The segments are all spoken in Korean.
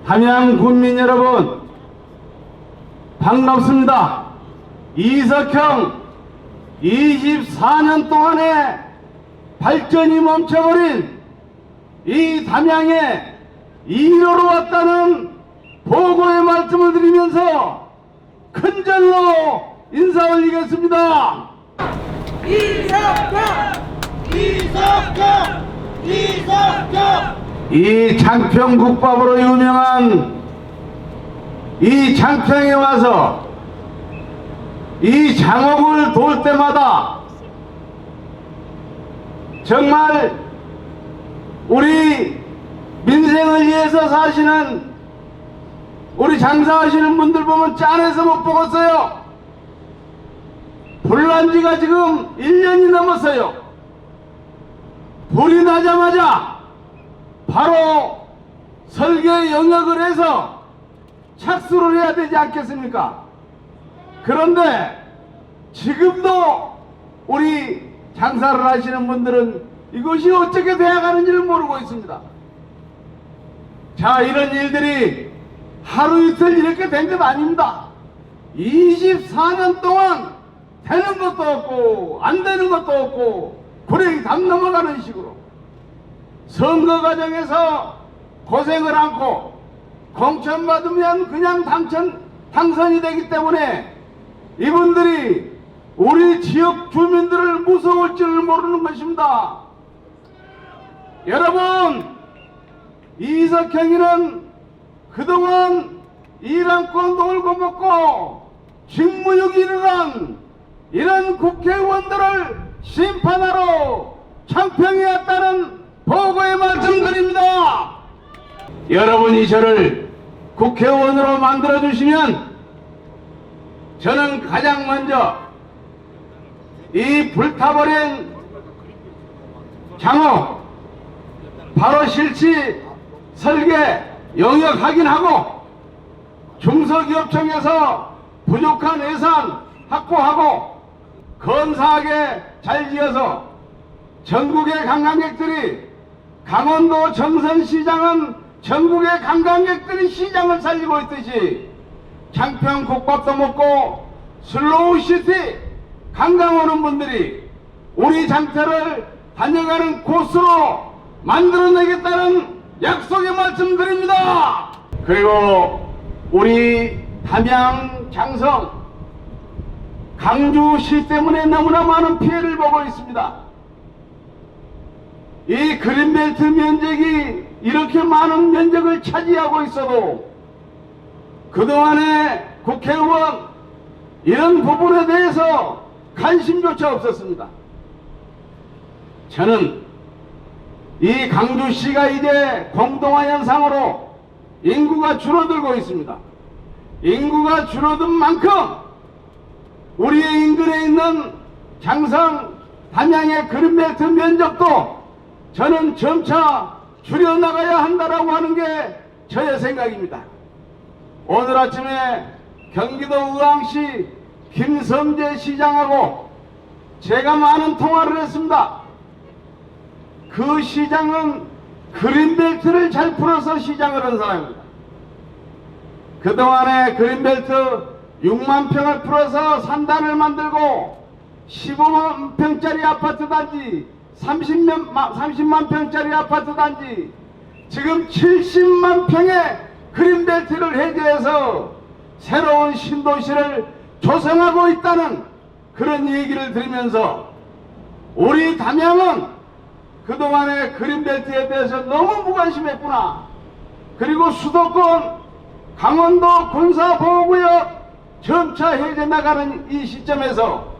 담양 군민 여러분, 반갑습니다. 이석형 24년 동안의 발전이 멈춰버린 이 담양에 이로로 왔다는 보고의 말씀을 드리면서 큰절로 인사 올리겠습니다. 이석형! 이 장평국밥으로 유명한 이 장평에 와서 이 장옥을 돌 때마다 정말 우리 민생을 위해서 사시는 우리 장사하시는 분들 보면 짠해서 못 보겠어요. 불난 지가 지금 1년이 넘었어요. 불이 나자마자 바로 설계 영역을 해서 착수를 해야 되지 않겠습니까? 그런데 지금도 우리 장사를 하시는 분들은 이것이 어떻게 되어가는지를 모르고 있습니다. 자, 이런 일들이 하루 이틀 이렇게 된 것 아닙니다. 24년 동안 되는 것도 없고 안 되는 것도 없고 구렁이 담 넘어가는 식으로 선거 과정에서 고생을 않고 공천 받으면 그냥 당선이 되기 때문에 이분들이 우리 지역 주민들을 무서울 줄 모르는 것입니다. 여러분, 이석형이는 그동안 일 않고 놀고 먹고 직무유기를 이런 국회의원들을 심판하러 창평에 왔다는 보고에 말씀드립니다. 여러분이 저를 국회의원으로 만들어주시면 저는 가장 먼저 이 불타버린 장옥 바로 실시 설계 영역 확인하고 중소기업청에서 부족한 예산 확보하고 건사하게 잘 지어서 전국의 관광객들이 강원도 정선시장은 전국의 관광객들이 시장을 살리고 있듯이 장평 국밥도 먹고 슬로우시티 관광 오는 분들이 우리 장터를 다녀가는 코스로 만들어내겠다는 약속의 말씀드립니다. 그리고 우리 담양 장성 강주시 때문에 너무나 많은 피해를 보고 있습니다. 이 그린벨트 면적이 이렇게 많은 면적을 차지하고 있어도 그동안의 국회의원 이런 부분에 대해서 관심조차 없었습니다. 저는 이 강주시가 이제 공동화 현상으로 인구가 줄어들고 있습니다. 인구가 줄어든 만큼 우리의 인근에 있는 장성 담양의 그린벨트 면적도 저는 점차 줄여나가야 한다라고 하는 게 저의 생각입니다. 오늘 아침에 경기도 의왕시 김성재 시장하고 제가 많은 통화를 했습니다. 그 시장은 그린벨트를 잘 풀어서 시장을 한 사람입니다. 그동안에 그린벨트 6만 평을 풀어서 산단을 만들고 15만 평짜리 아파트 단지 30만 평짜리 아파트 단지 지금 70만 평의 그린벨트를 해제해서 새로운 신도시를 조성하고 있다는 그런 얘기를 들으면서 우리 담양은 그동안의 그린벨트에 대해서 너무 무관심했구나. 그리고 수도권 강원도 군사보호구역 점차 해제 나가는 이 시점에서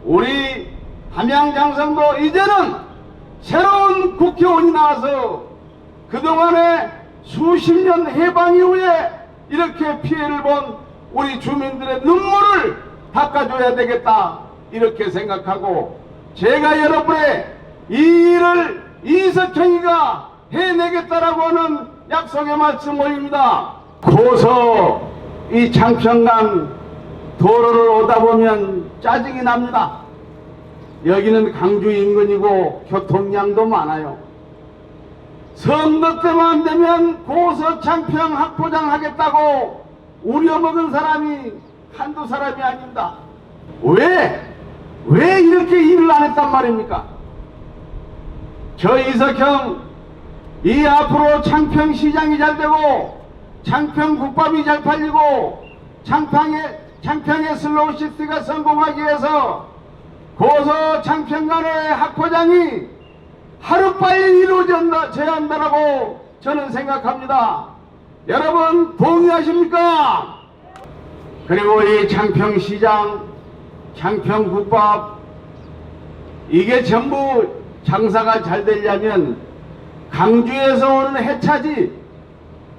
우리 담양 장성도 이제는 새로운 국회의원이 나와서 그동안에 수십 년 해방 이후에 이렇게 피해를 본 우리 주민들의 눈물을 닦아줘야 되겠다 이렇게 생각하고 제가 여러분의 이 일을 이석형이가 해내겠다라고 하는 약속의 말씀 올립니다. 고서 이 장평간 도로를 오다 보면 짜증이 납니다. 여기는 강주 인근이고 교통량도 많아요. 선거 때만 되면 고서 창평 학포장 하겠다고 우려먹은 사람이 한두 사람이 아닙니다. 왜 이렇게 일을 안 했단 말입니까? 저 이석형, 이 앞으로 창평시장이 잘 되고 창평국밥이 잘 팔리고 창평의 슬로우시티가 성공하기 위해서 고서 창평 간의 학포장이 하루빨리 이루어져야 한다고 저는 생각합니다. 여러분 동의하십니까? 그리고 이 창평시장, 창평국밥, 이게 전부 장사가 잘 되려면 강주에서 오는 해차지,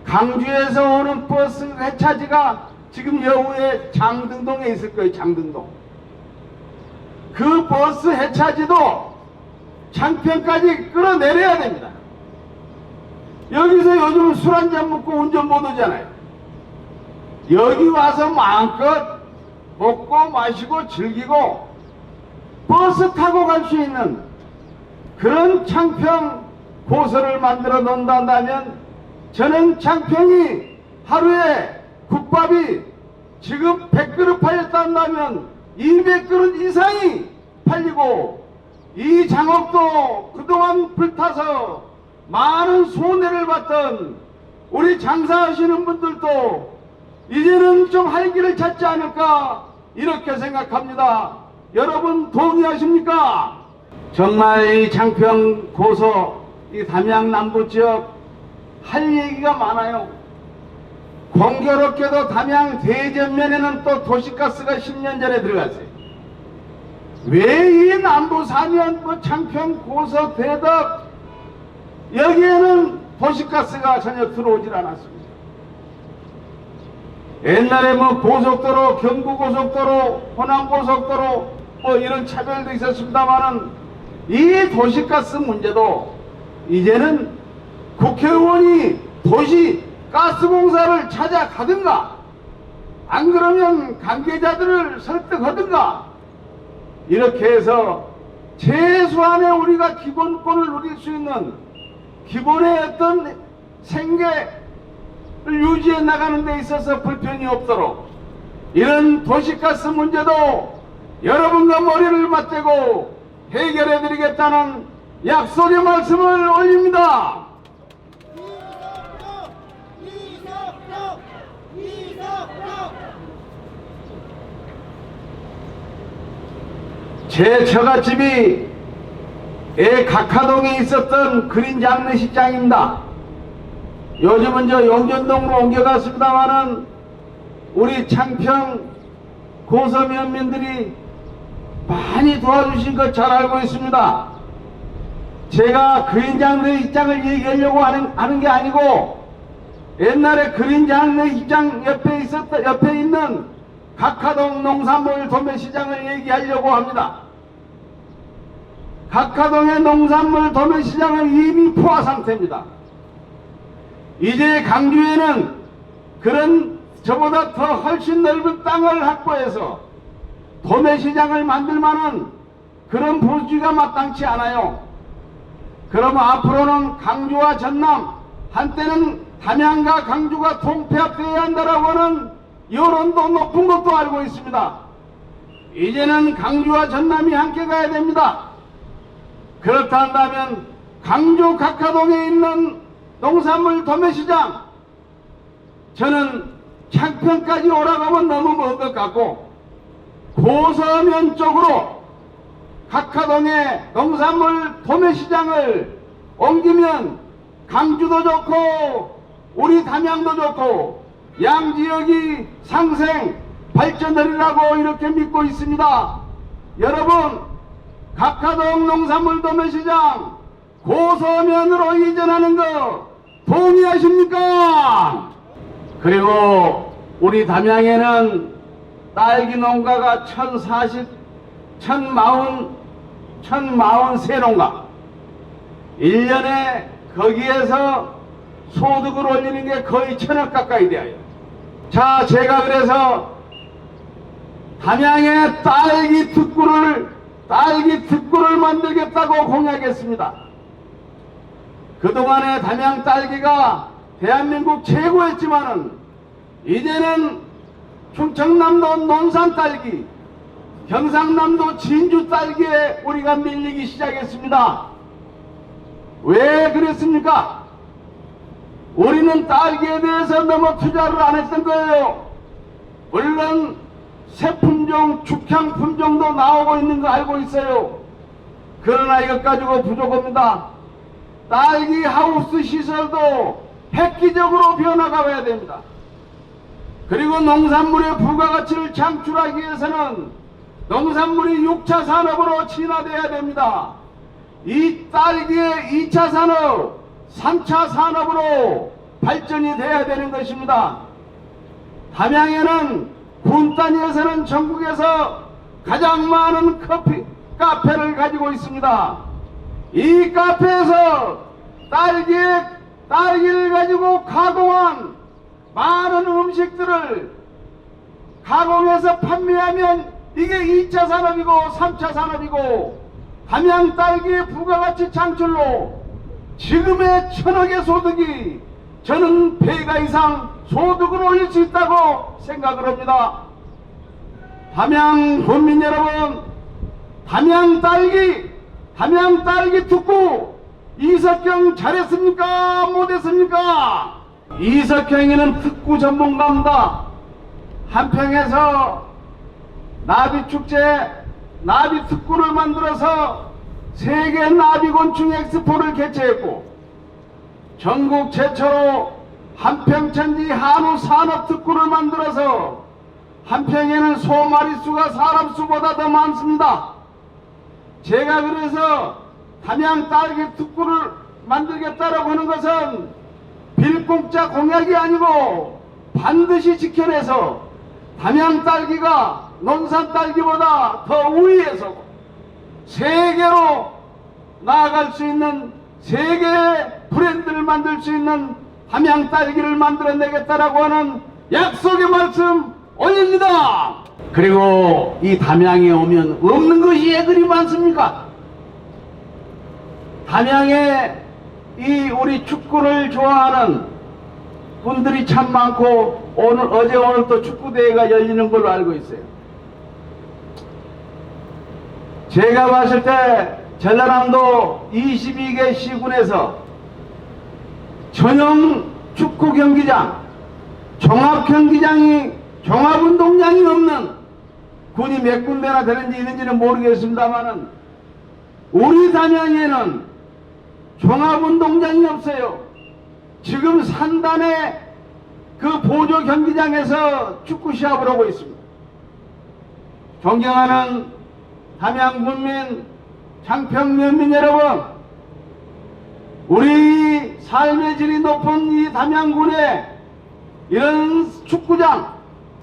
강주에서 오는 버스 해차지가 지금 여우에 장등동에 있을 거예요. 장등동. 그 버스 해차지도 창평까지 끌어내려야 됩니다. 여기서 요즘 술 한잔 먹고 운전 못 오잖아요. 여기 와서 마음껏 먹고 마시고 즐기고 버스 타고 갈 수 있는 그런 창평 고서를 만들어 놓는다면 저는 창평이 하루에 국밥이 지금 100그릇 팔렸다면 200그릇 이상이 팔리고, 이 장업도 그동안 불타서 많은 손해를 봤던 우리 장사하시는 분들도 이제는 좀 할 길을 찾지 않을까 이렇게 생각합니다. 여러분 동의하십니까? 정말 이 창평 고서, 이 담양 남부 지역 할 얘기가 많아요. 공교롭게도 담양 대전면에는 또 도시가스가 10년 전에 들어갔어요. 왜 이 남부 사면 뭐 창평 고서 대덕 여기에는 도시가스가 전혀 들어오질 않았습니다. 옛날에 뭐 고속도로, 경부고속도로, 호남고속도로 뭐 이런 차별도 있었습니다만은 이 도시가스 문제도 이제는 국회의원이 도시 가스공사를 찾아가든가 안 그러면 관계자들을 설득하든가 이렇게 해서 최소한의 우리가 기본권을 누릴 수 있는 기본의 어떤 생계를 유지해 나가는 데 있어서 불편이 없도록 이런 도시가스 문제도 여러분과 머리를 맞대고 해결해 드리겠다는 약속의 말씀을 올립니다. 제 처갓집이 각하동에 있었던 그린 장례식장입니다. 요즘은 저 용전동으로 옮겨갔습니다마는 우리 창평 고서면민들이 많이 도와주신 것 잘 알고 있습니다. 제가 그린 장례식장을 얘기하려고 하는 게 아니고 옛날에 그린 장례식장 옆에 있는 각하동 농산물 도매시장을 얘기하려고 합니다. 각하동의 농산물 도매시장은 이미 포화 상태입니다. 이제 강주에는 그런 저보다 더 훨씬 넓은 땅을 확보해서 도매시장을 만들 만한 그런 부지가 마땅치 않아요. 그럼 앞으로는 강주와 전남, 한때는 담양과 강주가 통폐합되어야 한다라고 하는 여론도 높은 것도 알고 있습니다. 이제는 강주와 전남이 함께 가야 됩니다. 그렇다 한다면 강주 각하동에 있는 농산물 도매시장, 저는 창평까지 오라가면 너무 먼 것 같고 고서면 쪽으로 각하동의 농산물 도매시장을 옮기면 강주도 좋고 우리 담양도 좋고 양지역이 상생 발전하리라고 이렇게 믿고 있습니다. 여러분, 각하동 농산물 도매시장 고서면으로 이전하는 거 동의하십니까? 그리고 우리 담양에는 딸기 농가가 1043농가, 1년에 거기에서 소득을 올리는 게 거의 1000억 가까이 돼요. 자, 제가 그래서 담양에 딸기 특구를 만들겠다고 공약했습니다. 그동안에 담양 딸기가 대한민국 최고였지만은 이제는 충청남도 논산 딸기, 경상남도 진주 딸기에 우리가 밀리기 시작했습니다. 왜 그랬습니까? 우리는 딸기에 대해서 너무 투자를 안 했던 거예요. 물론 새 품종, 축향 품종도 나오고 있는 거 알고 있어요. 그러나 이것 가지고 부족합니다. 딸기 하우스 시설도 획기적으로 변화가 와야 됩니다. 그리고 농산물의 부가가치를 창출하기 위해서는 농산물이 6차 산업으로 진화되어야 됩니다. 이 딸기의 2차 산업, 3차 산업으로 발전이 돼야 되는 것입니다. 담양에는 군 단위에서는 전국에서 가장 많은 카페를 가지고 있습니다. 이 카페에서 딸기를 가지고 가공한 많은 음식들을 가공해서 판매하면 이게 2차 산업이고 3차 산업이고 담양 딸기의 부가가치 창출로 지금의 1000억의 소득이 저는 배가 이상 소득을 올릴 수 있다고 생각을 합니다. 담양 국민 여러분, 담양 딸기 특구 이석경 잘했습니까? 못했습니까? 이석경이는 특구 전문가입니다. 한평에서 나비축제, 나비특구를 만들어서 세계 나비곤충 엑스포를 개최했고 전국 최초로 한평천지 한우 산업특구를 만들어서 한평에는 소 마리수가 사람 수보다 더 많습니다. 제가 그래서 담양 딸기 특구를 만들겠다라고 하는 것은 빌공짜 공약이 아니고 반드시 지켜내서 담양 딸기가 논산 딸기보다 더 우위에 서고 세계로 나아갈 수 있는 세계의 브랜드를 만들 수 있는 담양 딸기를 만들어내겠다라고 하는 약속의 말씀 올립니다. 그리고 이 담양에 오면 없는 것이 애들이 많습니까? 담양에 이 우리 축구를 좋아하는 분들이 참 많고 어제 오늘 또 축구대회가 열리는 걸로 알고 있어요. 제가 봤을 때 전라남도 22개 시군에서 전용 축구 경기장, 종합 경기장이, 종합운동장이 없는 군이 몇 군데나 되는지 있는지는 모르겠습니다만은 우리 담양에는 종합운동장이 없어요. 지금 산단의 그 보조 경기장에서 축구 시합을 하고 있습니다. 존경하는 담양 군민, 창평 면민 여러분, 우리 삶의 질이 높은 이 담양군에 이런 축구장,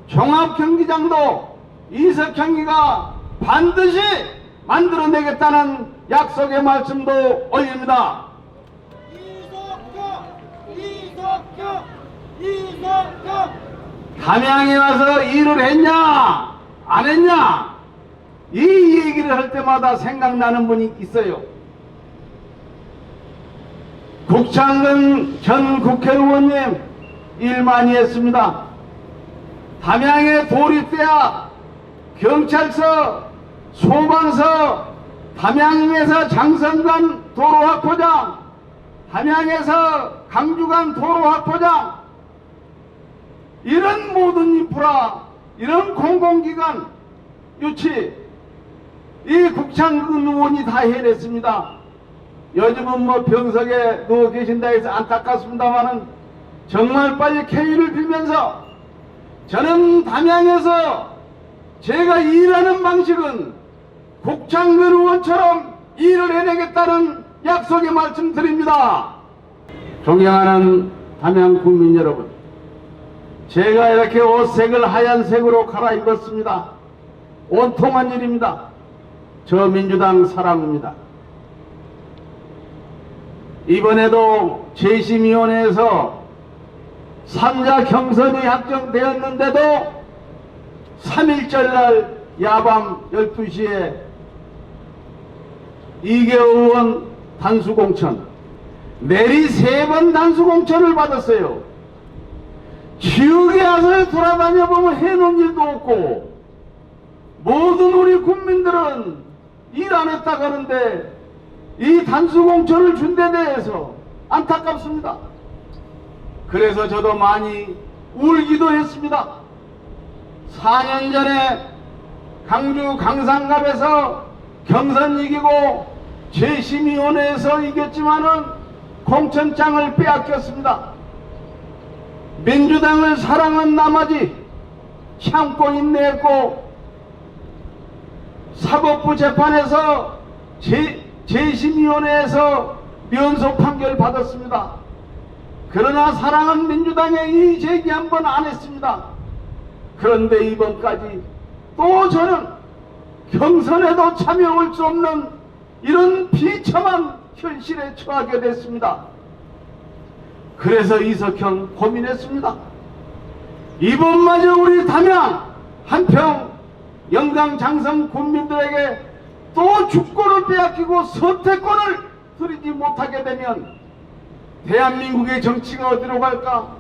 종합경기장도 이석형이가 반드시 만들어내겠다는 약속의 말씀도 올립니다. 이석형! 담양에 와서 일을 했냐 안 했냐 이 얘기를 할 때마다 생각나는 분이 있어요. 국창근 전 국회의원님 일 많이 했습니다. 담양의 도립대학, 경찰서, 소방서, 담양에서 장성간 도로확보장, 담양에서 강주간 도로확보장, 이런 모든 인프라, 이런 공공기관 유치, 이 국창근 의원이 다 해냈습니다. 요즘은 뭐 병석에 누워 계신다 해서 안타깝습니다만은 정말 빨리 쾌유를 빌면서 저는 담양에서 제가 일하는 방식은 국창근 의원처럼 일을 해내겠다는 약속의 말씀드립니다. 존경하는 담양 국민 여러분, 제가 이렇게 옷색을 하얀색으로 갈아입었습니다. 온통한 일입니다. 저 민주당 사람입니다. 이번에도 재심위원회에서 3자 경선이 확정되었는데도 3일절날 야밤 12시에 이계호 의원 단수공천, 내리 3번 단수공천을 받았어요. 지역에 와서 돌아다녀 보면 해놓은 일도 없고, 모든 우리 국민들은 일 안 했다 가는데 이 단수공천을 준 데 대해서 안타깝습니다. 그래서 저도 많이 울기도 했습니다. 4년 전에 강주 강산갑에서 경선 이기고 재심위원회에서 이겼지만은 공천장을 빼앗겼습니다. 민주당을 사랑한 나머지 참고 인내했고, 사법부 재판에서 재심위원회에서 면소 판결 받았습니다. 그러나 사랑한 민주당에 이 제기 한 번 안 했습니다. 그런데 이번까지 또 저는 경선에도 참여할 수 없는 이런 비참한 현실에 처하게 됐습니다. 그래서 이석형 고민했습니다. 이번마저 우리 담양, 한평, 영광, 장성 군민들에게 또 주권을 빼앗기고 선택권을 드리지 못하게 되면 대한민국의 정치가 어디로 갈까?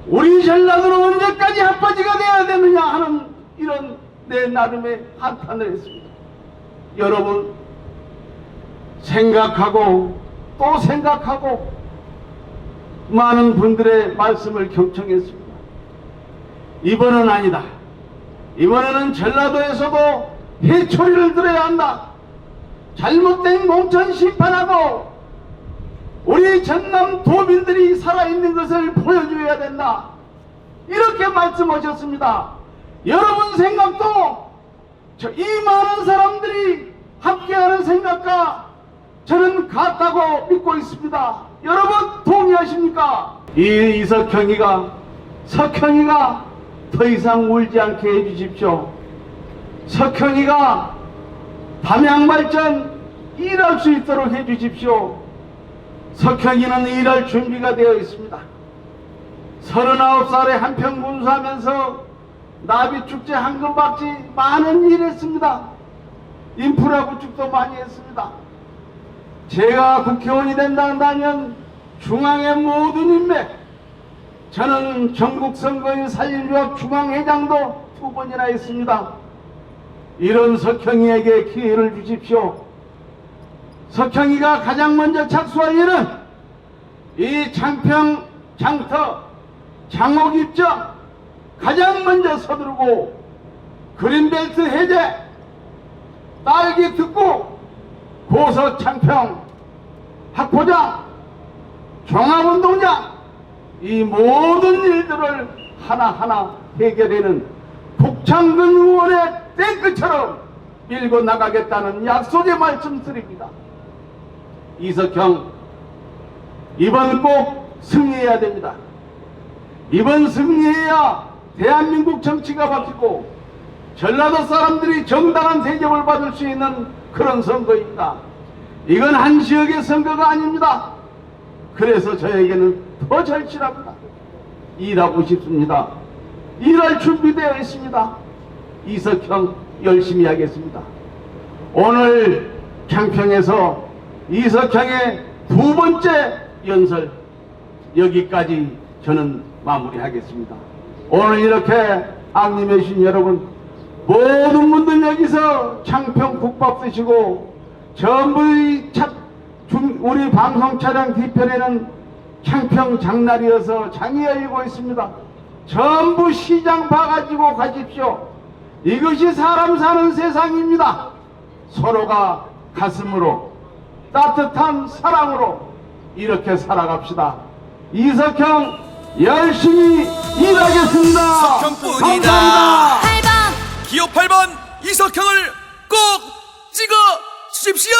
우리 전라도는 언제까지 핫바지가 돼야 되느냐 하는 이런 내 나름의 한탄을 했습니다. 여러분, 생각하고 또 생각하고 많은 분들의 말씀을 경청했습니다. 이번은 아니다. 이번에는 전라도에서도 해초리를 들어야 한다. 잘못된 공천 심판하고 우리 전남 도민들이 살아있는 것을 보여줘야 된다. 이렇게 말씀하셨습니다. 여러분 생각도 이 많은 사람들이 함께하는 생각과 저는 같다고 믿고 있습니다. 여러분 동의하십니까? 이 석형이가 더 이상 울지 않게 해주십시오. 석형이가 담양발전 일할 수 있도록 해주십시오. 석형이는 일할 준비가 되어 있습니다. 39살에 한평 군수하면서 나비축제, 황금박지 많은 일 했습니다. 인프라 구축도 많이 했습니다. 제가 국회의원이 된다면 중앙의 모든 인맥, 저는 전국선거인 산림조합 중앙회장도 2번이나 했습니다. 이런 석형이에게 기회를 주십시오. 석형이가 가장 먼저 착수할 일은 이 장평, 장터, 장옥 입점 가장 먼저 서두르고 그린벨트 해제, 딸기 특구, 고서 창평, 학포장, 종합운동장 이 모든 일들을 하나하나 해결하는 북창근 의원의 탱크처럼 밀고 나가겠다는 약속의 말씀드립니다. 이석형, 이번 꼭 승리해야 됩니다. 이번 승리해야 대한민국 정치가 바뀌고 전라도 사람들이 정당한 대접을 받을 수 있는 그런 선거입니다. 이건 한 지역의 선거가 아닙니다. 그래서 저에게는 더 절실합니다. 일하고 싶습니다. 일할 준비되어 있습니다. 이석형 열심히 하겠습니다. 오늘 창평에서 이석형의 2번째 연설 여기까지 저는 마무리하겠습니다. 오늘 이렇게 앙림해 주신 여러분, 모든 분들 여기서 창평 국밥 드시고 전부 우리 방송 차량 뒤편에는 창평 장날이어서 장이 열리고 있습니다. 전부 시장 봐가지고 가십시오. 이것이 사람 사는 세상입니다. 서로가 가슴으로 따뜻한 사랑으로 이렇게 살아갑시다. 이석형 열심히 일하겠습니다. 석형뿐이다. 감사합니다. 8번 기호 8번 이석형을 꼭 찍어 주십시오.